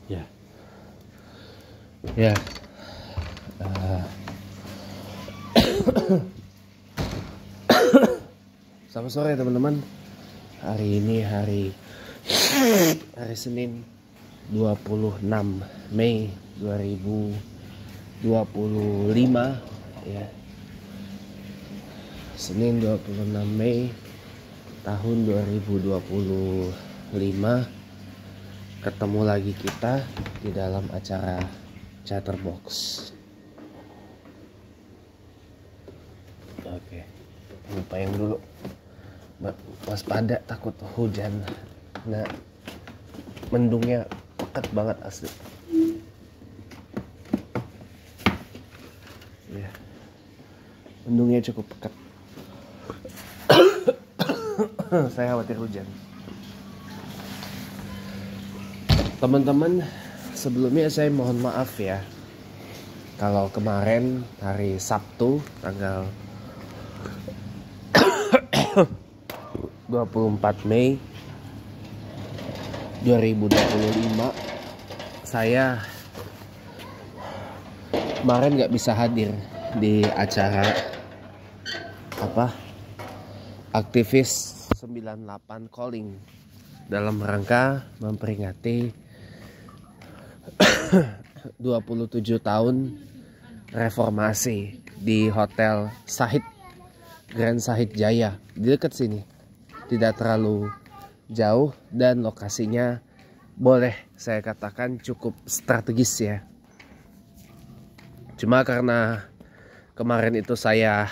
Ya, ya. Selamat sore teman-teman. Hari ini hari Senin 26 Mei 2025 ya. Senin 26 Mei tahun 2025. Ketemu lagi kita di dalam acara Chatterbox. Oke, lupain dulu. Waspada takut hujan. Nah, mendungnya pekat banget asli. Ya, mendungnya cukup pekat. Saya khawatir hujan. Teman-teman, sebelumnya saya mohon maaf ya kalau kemarin hari Sabtu tanggal 24 Mei 2025 saya kemarin gak bisa hadir di acara aktivis 98 calling dalam rangka memperingati 27 tahun reformasi di Hotel Sahid Grand Sahid Jaya di dekat sini, tidak terlalu jauh dan lokasinya boleh saya katakan cukup strategis ya. Cuma karena kemarin itu saya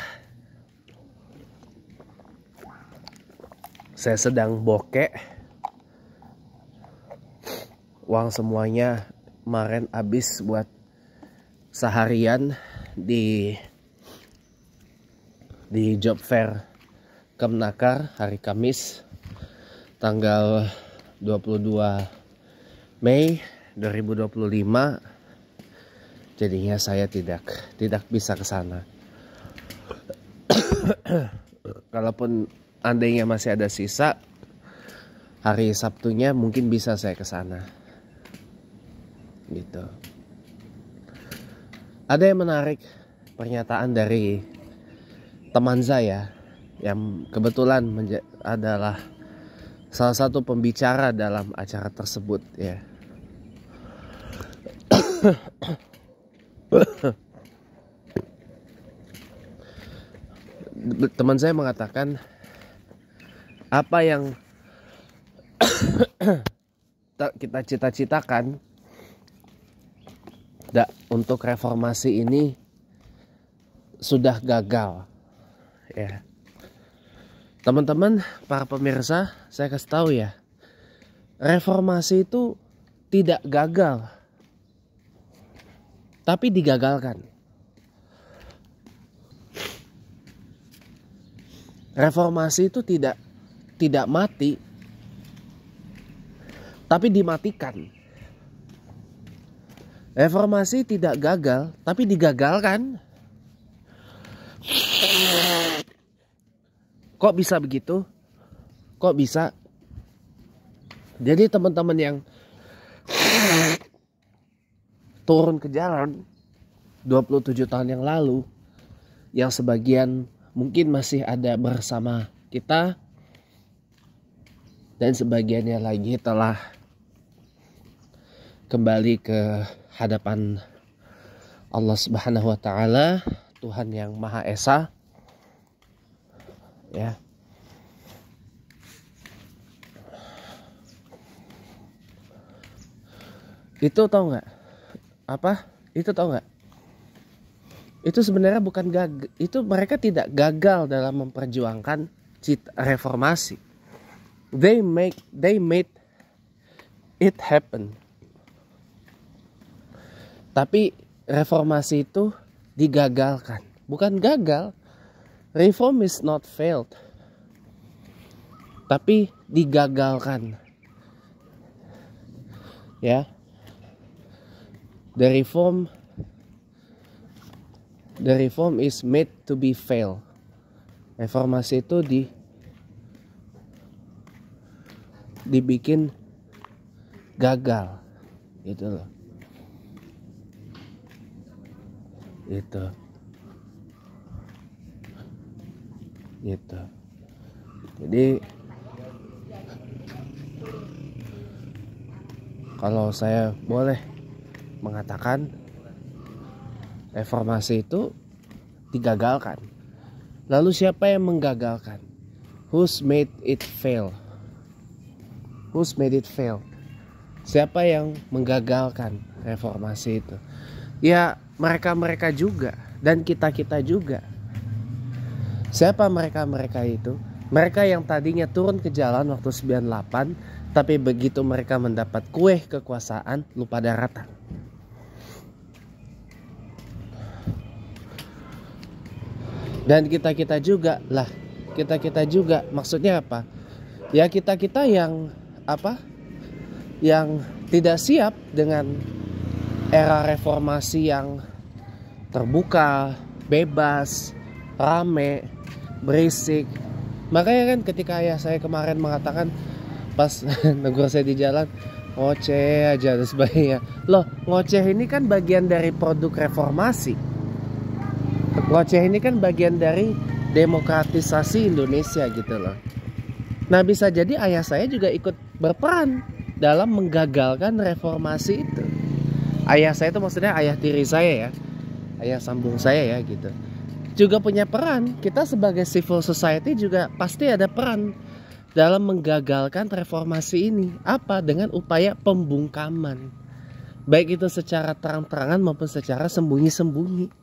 sedang bokek, uang semuanya kemarin habis buat seharian di job fair Kemenakar hari Kamis tanggal 22 Mei 2025. Jadinya saya tidak bisa ke sana. Kalaupun andainya masih ada sisa, hari Sabtunya mungkin bisa saya ke sana. Gitu. Ada yang menarik pernyataan dari teman saya yang kebetulan adalah salah satu pembicara dalam acara tersebut ya. Teman saya mengatakan apa yang kita cita-citakan untuk reformasi ini sudah gagal ya. Teman-teman, para pemirsa, saya kasih tahu ya, reformasi itu tidak gagal, tapi digagalkan. Reformasi itu tidak mati, tapi dimatikan. Reformasi tidak gagal, tapi digagalkan. Kok bisa begitu? Kok bisa? Jadi teman-teman yang turun ke jalan 27 tahun yang lalu, yang sebagian mungkin masih ada bersama kita, dan sebagiannya lagi telah kembali ke hadapan Allah Subhanahu wa Ta'ala, Tuhan yang Maha Esa ya. Itu tahu nggak? Itu tahu nggak? Itu sebenarnya bukan gagal. Itu mereka tidak gagal dalam memperjuangkan reformasi. They made it happen. Tapi reformasi itu digagalkan. Bukan gagal. Reform is not failed. Tapi digagalkan. Ya. The reform is made to be fail. Reformasi itu dibikin gagal. gitu loh. Gitu. Jadi kalau saya boleh mengatakan, reformasi itu digagalkan. Lalu siapa yang menggagalkan? Who's made it fail? Who's made it fail? Siapa yang menggagalkan reformasi itu? Ya mereka-mereka juga, dan kita-kita juga. Siapa mereka-mereka itu? Mereka yang tadinya turun ke jalan waktu 98, tapi begitu mereka mendapat kue kekuasaan, lupa daratan. Dan kita-kita juga lah. Kita-kita juga, maksudnya apa? Ya kita-kita yang apa? Yang tidak siap dengan era reformasi yang terbuka, bebas, rame, berisik. Makanya kan ketika ayah saya kemarin mengatakan pas negur saya di jalan, ngoceh aja dan sebagainya. Loh, ngoceh ini kan bagian dari produk reformasi. Ngoceh ini kan bagian dari demokratisasi Indonesia gitu loh. Nah bisa jadi ayah saya juga ikut berperan dalam menggagalkan reformasi itu. Ayah saya itu maksudnya ayah tiri saya ya, ayah sambung saya ya gitu, juga punya peran. Kita sebagai civil society juga pasti ada peran dalam menggagalkan reformasi ini. Apa? Dengan upaya pembungkaman, baik itu secara terang-terangan maupun secara sembunyi-sembunyi.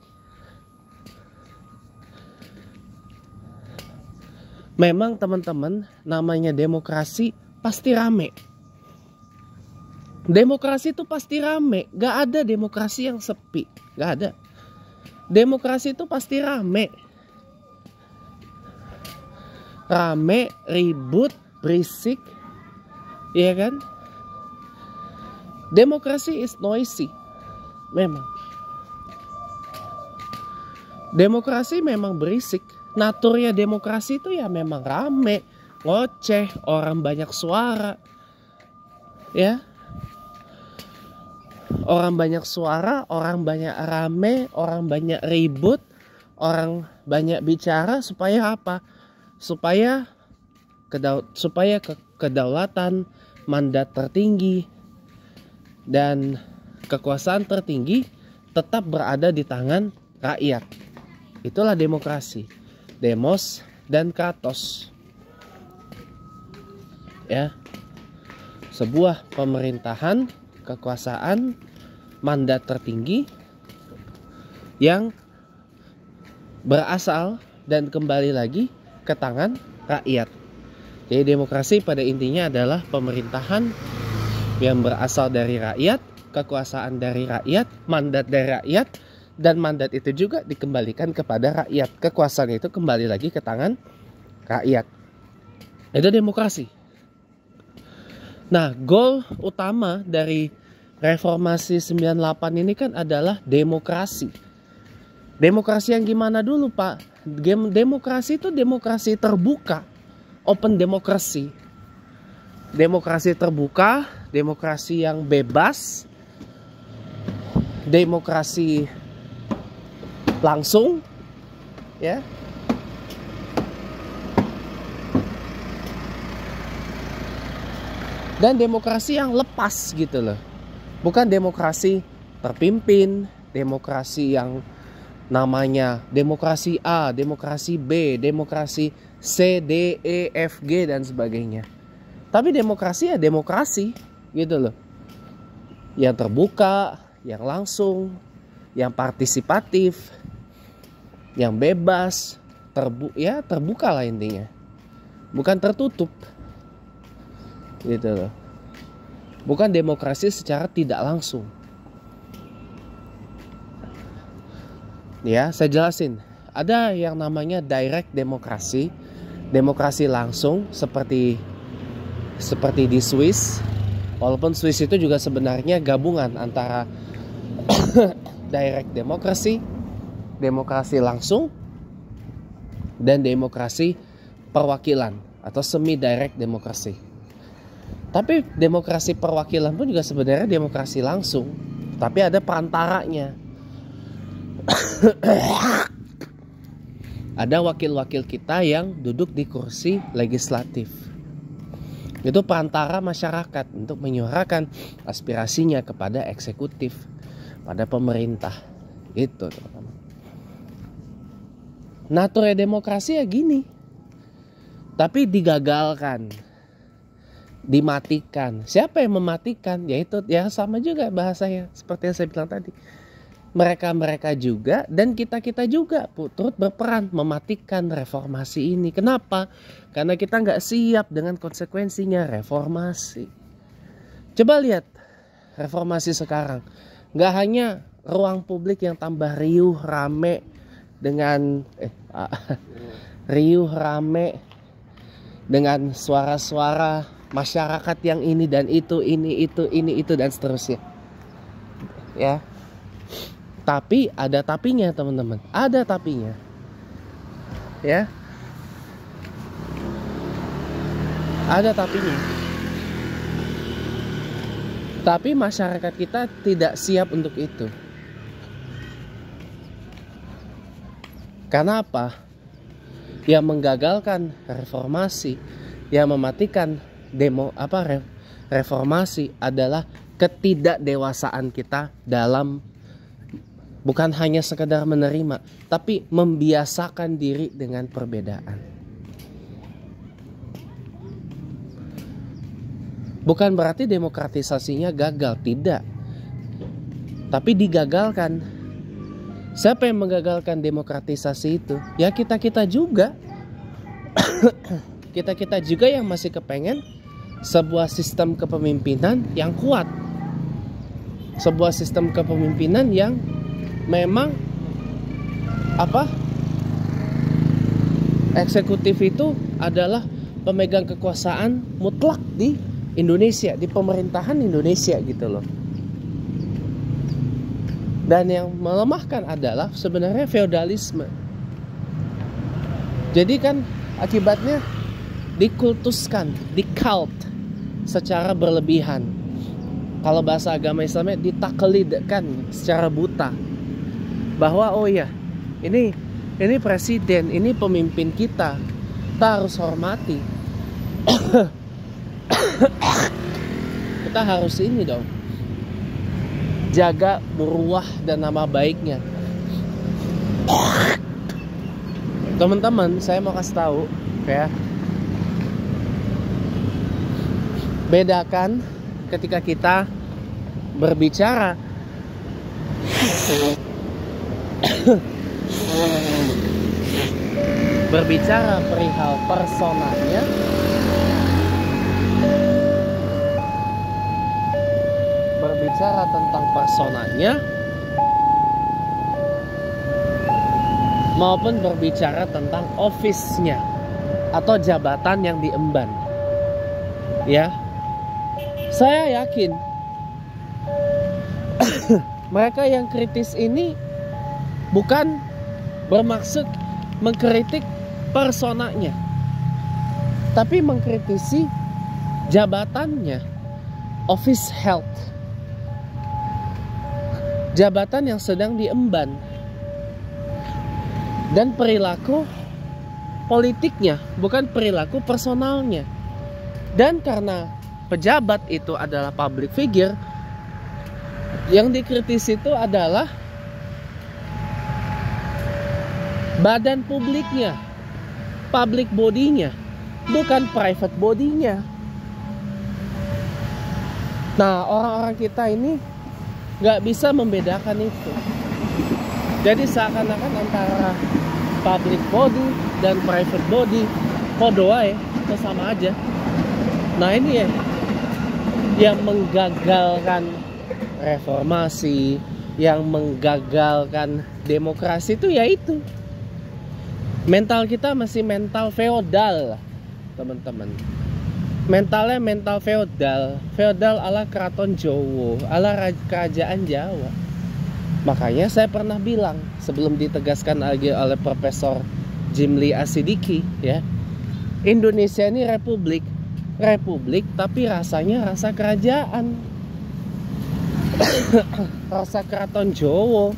Memang teman-teman, namanya demokrasi pasti rame. Demokrasi itu pasti rame. Gak ada demokrasi yang sepi. Gak ada. Demokrasi itu pasti rame. Rame, ribut, berisik. Iya kan? Demokrasi is noisy. Memang. Demokrasi memang berisik. Naturnya demokrasi itu ya memang rame, ngoceh, orang banyak suara. Ya. Orang banyak suara, orang banyak rame, orang banyak ribut, orang banyak bicara supaya apa? Supaya kedaulatan, mandat tertinggi dan kekuasaan tertinggi tetap berada di tangan rakyat. Itulah demokrasi. Demos dan kratos. Ya. Sebuah pemerintahan, kekuasaan, mandat tertinggi yang berasal dan kembali lagi ke tangan rakyat. Jadi demokrasi pada intinya adalah pemerintahan yang berasal dari rakyat, kekuasaan dari rakyat, mandat dari rakyat, dan mandat itu juga dikembalikan kepada rakyat. Kekuasaan itu kembali lagi ke tangan rakyat. Itu demokrasi. Nah, goal utama dari reformasi 98 ini kan adalah demokrasi. Demokrasi yang gimana dulu, Pak? Demokrasi itu demokrasi terbuka. Open demokrasi. Demokrasi terbuka, demokrasi yang bebas, demokrasi langsung, ya. Dan demokrasi yang lepas gitu loh. Bukan demokrasi terpimpin, demokrasi yang namanya demokrasi A, demokrasi B, demokrasi C, D, E, F, G dan sebagainya. Tapi demokrasi ya demokrasi gitu loh. Yang terbuka, yang langsung, yang partisipatif, yang bebas, terbuka lah intinya. Bukan tertutup. Gitu loh. Bukan demokrasi secara tidak langsung. Ya, saya jelasin. Ada yang namanya direct demokrasi, demokrasi langsung seperti di Swiss. Walaupun Swiss itu juga sebenarnya gabungan antara direct demokrasi, demokrasi langsung, dan demokrasi perwakilan atau semi direct demokrasi. Tapi demokrasi perwakilan pun juga sebenarnya demokrasi langsung, tapi ada perantaranya. Ada wakil-wakil kita yang duduk di kursi legislatif. Itu perantara masyarakat untuk menyuarakan aspirasinya kepada eksekutif, pada pemerintah. Itu teman-teman. Nature demokrasi ya gini. Tapi digagalkan, dimatikan. Siapa yang mematikan? Yaitu ya sama juga bahasanya seperti yang saya bilang tadi. Mereka juga dan kita juga turut berperan mematikan reformasi ini. Kenapa? Karena kita nggak siap dengan konsekuensinya reformasi. Coba lihat reformasi sekarang. Nggak hanya ruang publik yang tambah riuh rame dengan dengan suara-suara masyarakat yang ini dan itu dan seterusnya. Ya. Tapi ada tapinya teman-teman, ada tapinya, ya, ada tapinya. Tapi masyarakat kita tidak siap untuk itu. Karena apa? Yang menggagalkan reformasi, yang mematikan reformasi adalah ketidakdewasaan kita dalam bukan hanya sekedar menerima, tapi membiasakan diri dengan perbedaan. Bukan berarti demokratisasinya gagal, tidak. Tapi digagalkan. Siapa yang menggagalkan demokratisasi itu? Ya kita juga. kita juga yang masih kepengen sebuah sistem kepemimpinan yang kuat. Sebuah sistem kepemimpinan yang memang eksekutif itu adalah pemegang kekuasaan mutlak di Indonesia, di pemerintahan Indonesia gitu loh. Dan yang melemahkan adalah sebenarnya feodalisme. Jadi kan akibatnya dikultuskan, di-cult secara berlebihan. Kalau bahasa agama Islamnya ditaklidkan secara buta. Bahwa oh ya, ini presiden, ini pemimpin kita harus hormati. Kita harus ini dong, jaga muruah dan nama baiknya. Teman-teman, saya mau kasih tahu ya, bedakan ketika kita berbicara perihal personanya tentang personanya maupun berbicara tentang office-nya atau jabatan yang diemban. Ya, saya yakin mereka yang kritis ini bukan bermaksud mengkritik personanya, tapi mengkritisi jabatannya, office health, jabatan yang sedang diemban, dan perilaku politiknya, bukan perilaku personalnya. Dan karena pejabat itu adalah public figure, yang dikritisi itu adalah badan publiknya, public body-nya, bukan private body-nya. Nah, orang-orang kita ini gak bisa membedakan itu. Jadi seakan-akan antara public body dan private body podo wae, itu sama aja. Nah ini ya yang menggagalkan reformasi, yang menggagalkan demokrasi itu yaitu mental kita masih mental feodal, teman-teman. Mentalnya mental feodal ala keraton Jawa, ala kerajaan Jawa. Makanya saya pernah bilang sebelum ditegaskan lagi oleh Profesor Jimli Asidiki, ya, Indonesia ini republik republik tapi rasanya rasa kerajaan. Rasa keraton Jawa,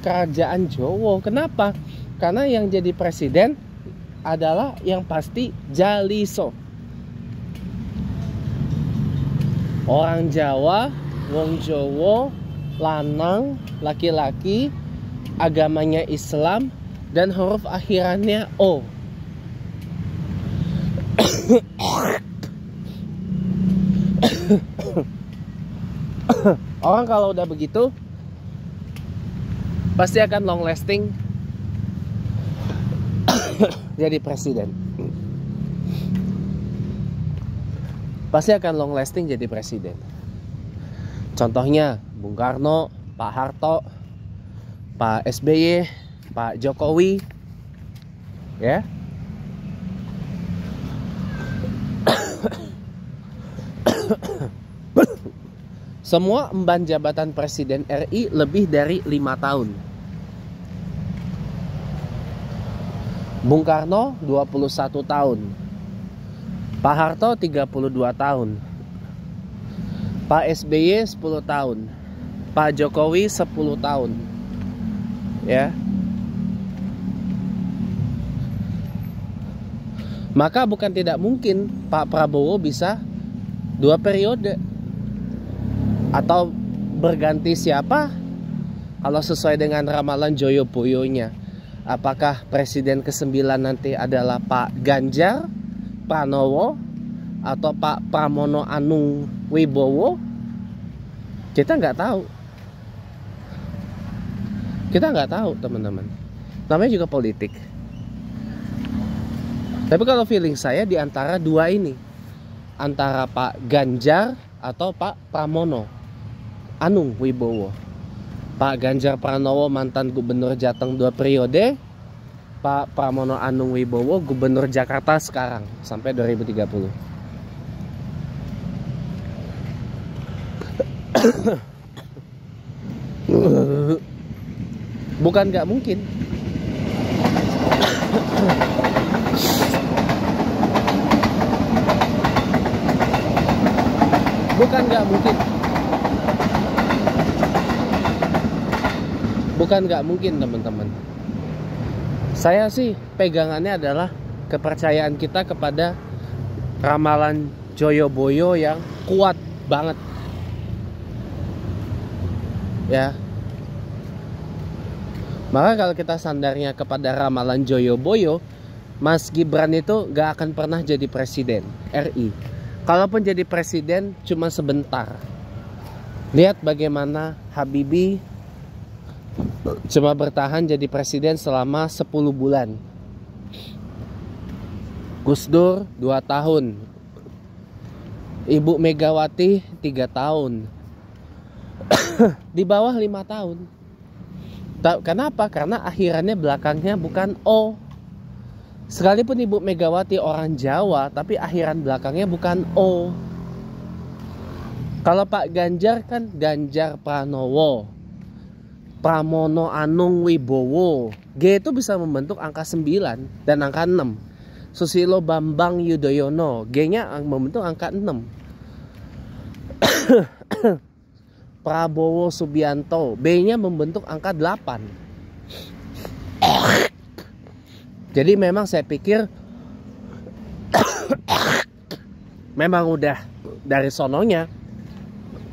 kerajaan Jawa. Kenapa? Karena yang jadi presiden adalah yang pasti Jaliso, orang Jawa, wong Jawa, lanang, laki-laki, agamanya Islam, dan huruf akhirannya O. Orang kalau udah begitu pasti akan long lasting jadi presiden. Pasti akan long lasting jadi presiden. Contohnya Bung Karno, Pak Harto, Pak SBY, Pak Jokowi, ya. Semua emban jabatan presiden RI lebih dari 5 tahun. Bung Karno 21 tahun. Pak Harto 32 tahun. Pak SBY 10 tahun. Pak Jokowi 10 tahun. Ya. Maka bukan tidak mungkin Pak Prabowo bisa 2 periode. Atau berganti siapa? Kalau sesuai dengan ramalan Joyo-Boyonya, apakah presiden ke-9 nanti adalah Pak Ganjar Pranowo atau Pak Pramono Anung Wibowo? Kita nggak tahu. Kita nggak tahu, teman-teman. Namanya juga politik. Tapi kalau feeling saya di antara dua ini, antara Pak Ganjar atau Pak Pramono Anung Wibowo. Pak Ganjar Pranowo mantan gubernur Jateng 2 periode, Pak Pramono Anung Wibowo gubernur Jakarta sekarang sampai 2030. Bukan nggak mungkin. Bukan nggak mungkin. Bukan nggak mungkin, teman-teman. Saya sih pegangannya adalah kepercayaan kita kepada ramalan Joyo-Boyo yang kuat banget. Ya. Maka kalau kita sandarnya kepada ramalan Joyo-Boyo, Mas Gibran itu gak akan pernah jadi presiden RI. Kalaupun jadi presiden cuma sebentar. Lihat bagaimana Habibie cuma bertahan jadi presiden selama 10 bulan. Gus Dur 2 tahun. Ibu Megawati 3 tahun. Di bawah 5 tahun. Kenapa? Karena akhirannya belakangnya bukan O. Sekalipun Ibu Megawati orang Jawa, tapi akhiran belakangnya bukan O. Kalau Pak Ganjar kan Ganjar Pranowo, Pramono Anung Wibowo. G itu bisa membentuk angka 9 dan angka 6. Susilo Bambang Yudhoyono, G-nya membentuk angka 6. Prabowo Subianto, B-nya membentuk angka 8. Jadi memang saya pikir memang udah dari sononya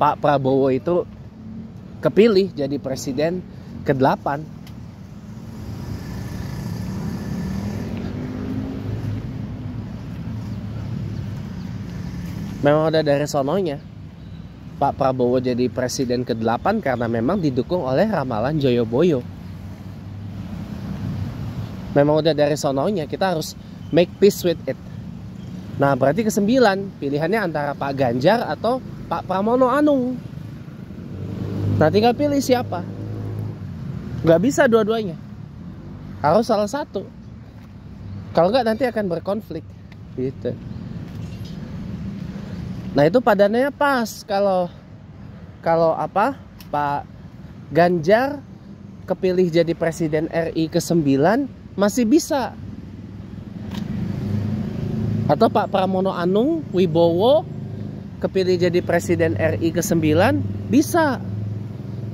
Pak Prabowo itu kepilih jadi presiden ke-8. Memang udah dari sononya Pak Prabowo jadi presiden ke-8 karena memang didukung oleh ramalan Joyo-Boyo. Memang udah dari sononya, kita harus make peace with it. Nah berarti ke-9 pilihannya antara Pak Ganjar atau Pak Pramono Anung. Nah tinggal pilih siapa. Gak bisa dua-duanya, harus salah satu. Kalau nggak nanti akan berkonflik gitu. Nah itu padanannya pas. Kalau Pak Ganjar kepilih jadi presiden RI ke-9 masih bisa Atau Pak Pramono Anung Wibowo kepilih jadi Presiden RI ke-9, bisa.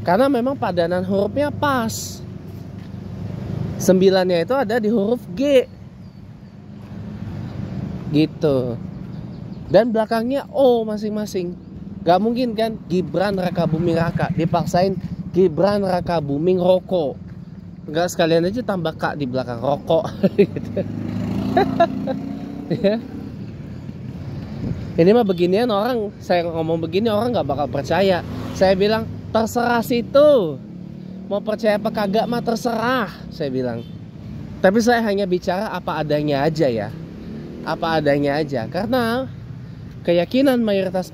Karena memang padanan hurufnya pas. 9-nya itu ada di huruf G. Gitu. Dan belakangnya O masing-masing. Gak mungkin kan Gibran Raka Buming Raka dipaksain Gibran Raka Buming Roko. Enggak, sekalian aja tambah K di belakang rokok. Gitu. Ya. Ini mah beginian orang, saya ngomong begini orang nggak bakal percaya. Saya bilang terserah situ, mau percaya apa kagak mah terserah, saya bilang. Tapi saya hanya bicara apa adanya aja ya, apa adanya aja. Karena keyakinan mayoritas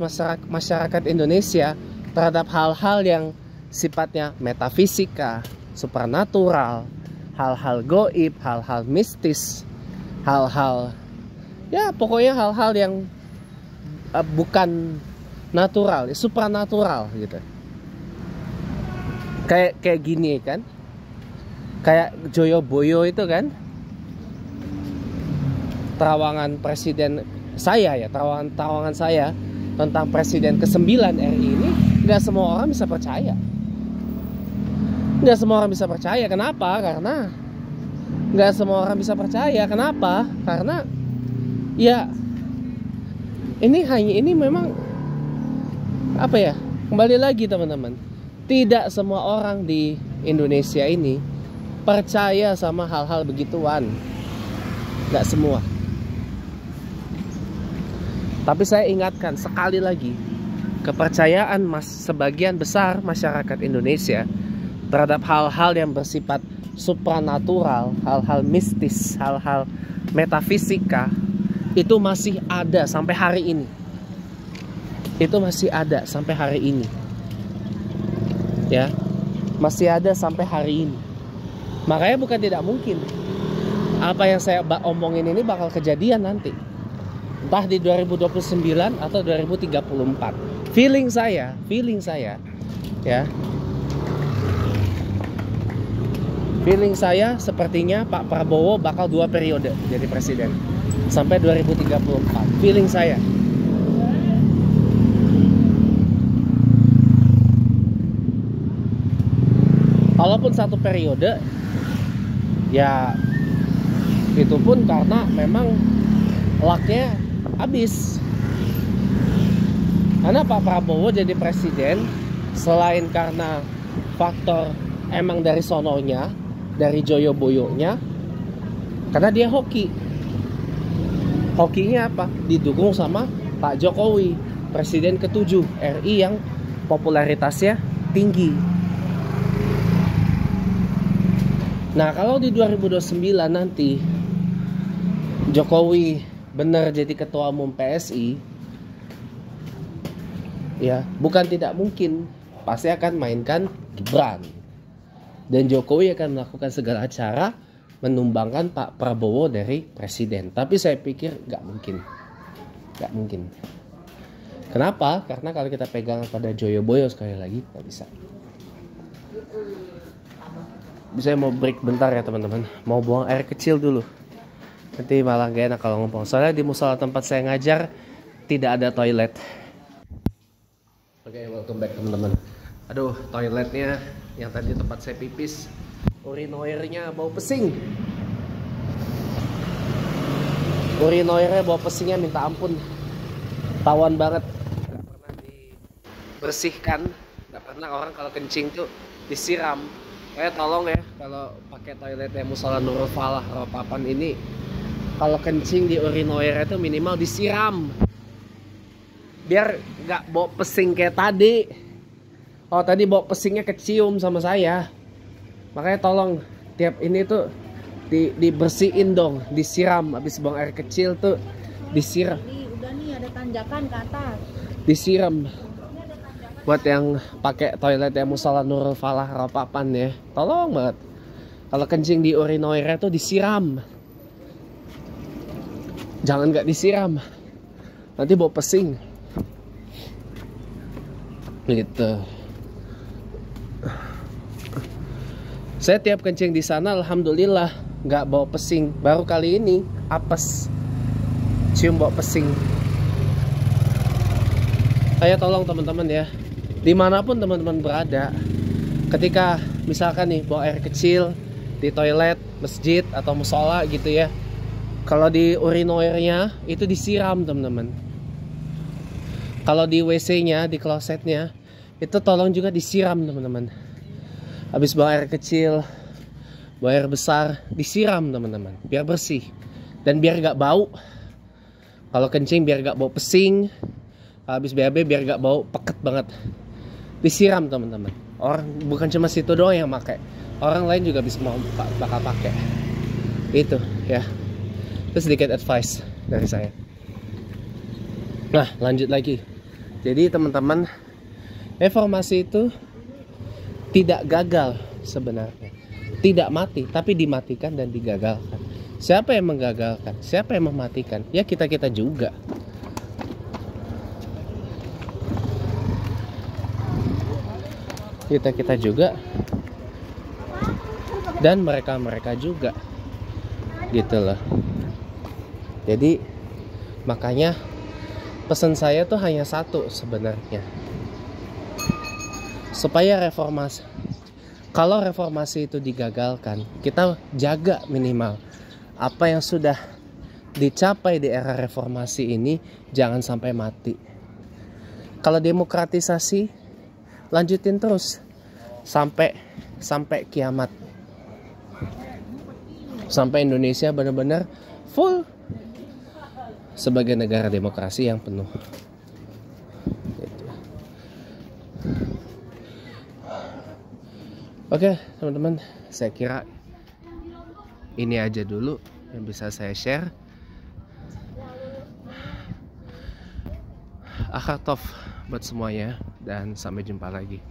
masyarakat Indonesia terhadap hal-hal yang sifatnya metafisika, supranatural, hal-hal goib, hal-hal mistis, hal-hal ya pokoknya hal-hal yang bukan natural, supranatural gitu. Kayak gini kan, kayak Joyoboyo itu kan, terawangan presiden saya ya, terawangan saya tentang presiden ke-9 RI ini, nggak semua orang bisa percaya. Nggak semua orang bisa percaya. Kenapa? Karena nggak semua orang bisa percaya. Kenapa? Karena ya ini memang apa ya? Kembali lagi teman-teman, tidak semua orang di Indonesia ini percaya sama hal-hal begituan. Nggak semua. Tapi saya ingatkan sekali lagi, kepercayaan sebagian besar masyarakat Indonesia terhadap hal-hal yang bersifat supranatural, hal-hal mistis, hal-hal metafisika itu masih ada sampai hari ini. Itu masih ada sampai hari ini. Ya, masih ada sampai hari ini. Makanya bukan tidak mungkin apa yang saya omongin ini bakal kejadian nanti. Entah di 2029 atau 2034. Feeling saya ya. Feeling saya sepertinya Pak Prabowo bakal 2 periode jadi presiden sampai 2034. Feeling saya. Kalaupun 1 periode, ya itu pun karena memang lucknya habis. Karena Pak Prabowo jadi presiden selain karena faktor emang dari sononya, dari Joyoboyonya, karena dia hoki. Hokinya apa? Didukung sama Pak Jokowi, presiden ke-7 RI yang popularitasnya tinggi. Nah, kalau di 2029 nanti Jokowi benar jadi ketua umum PSI, ya bukan tidak mungkin pasti akan mainkan Gibran. Dan Jokowi akan melakukan segala cara menumbangkan Pak Prabowo dari presiden. Tapi saya pikir nggak mungkin. Nggak mungkin. Kenapa? Karena kalau kita pegang pada Joyoboyo sekali lagi, nggak bisa. Bisa mau break bentar ya teman-teman. Mau buang air kecil dulu. Nanti malah gak enak kalau ngomong. Soalnya di musola tempat saya ngajar tidak ada toilet. Oke, welcome back teman-teman. Aduh, toiletnya yang tadi tempat saya pipis, urinoirnya bau pesing. Urinoirnya bau pesingnya minta ampun. Tawan banget. Gak pernah dibersihkan. Gak pernah orang kalau kencing tuh disiram. Tolong ya, kalau pakai toiletnya musola Nurul Falah Ropapan ini, kalau kencing di urinoir itu minimal disiram, biar nggak bau pesing kayak tadi. Oh, tadi bau pesingnya kecium sama saya, makanya tolong tiap ini tuh dibersihin dong, disiram. Habis buang air kecil tuh disiram. Udah nih ada tanjakan ke atas. Disiram. Buat yang pakai toilet yang musola Nurul Falah Ropapan ya, tolong banget. Kalau kencing di urinoirnya tuh disiram. Jangan nggak disiram, nanti bau pesing. Gitu. Saya tiap kencing di sana, alhamdulillah nggak bau pesing. Baru kali ini apes. cium bau pesing. Ayo tolong teman-teman ya, dimanapun teman-teman berada, ketika misalkan nih buang air kecil di toilet, masjid atau musola gitu ya, kalau di urinoirnya itu disiram teman-teman. Kalau di WC-nya, di klosetnya, itu tolong juga disiram teman-teman. Habis buang air kecil, buang air besar, disiram teman-teman, biar bersih dan biar gak bau. Kalau kencing biar gak bau pesing. Habis BAB biar gak bau peket banget, disiram teman-teman. Orang bukan cuma situ doang yang pakai, orang lain juga bisa bakal pakai. Itu ya, itu sedikit advice dari saya. Nah lanjut lagi. Jadi teman-teman, reformasi itu tidak gagal sebenarnya, tidak mati, tapi dimatikan dan digagalkan. Siapa yang menggagalkan? Siapa yang mematikan? Ya kita-kita juga. Kita juga dan mereka juga gitu loh. Jadi makanya pesan saya tuh hanya satu sebenarnya, supaya reformasi, kalau reformasi itu digagalkan, kita jaga minimal apa yang sudah dicapai di era reformasi ini jangan sampai mati. Kalau demokratisasi, lanjutin terus sampai kiamat, sampai Indonesia benar-benar full sebagai negara demokrasi yang penuh. Oke teman-teman, saya kira ini aja dulu yang bisa saya share. Akhatov buat semuanya dan sampai jumpa lagi.